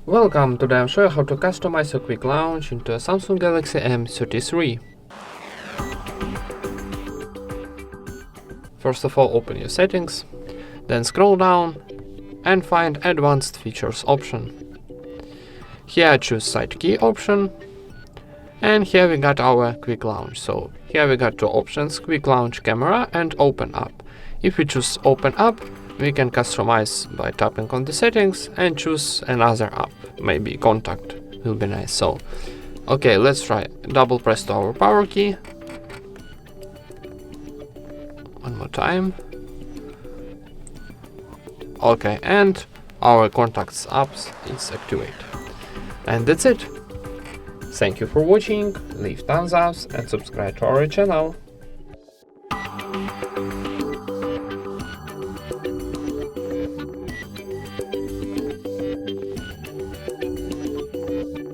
Welcome, today I'll show you how to customize a quick launch into a Samsung Galaxy M33. First of all, open your settings, then scroll down and find Advanced Features option. Here choose Side Key option, and here we got our quick launch. So here we got two options, quick launch camera and open app. If we choose open app, we can customize by tapping on the settings and choose another app, maybe contact will be nice. So okay, let's try. Double press to our power key. One more time. Okay, and our contacts apps is activated. And that's it. Thank you for watching, leave thumbs up and subscribe to our channel.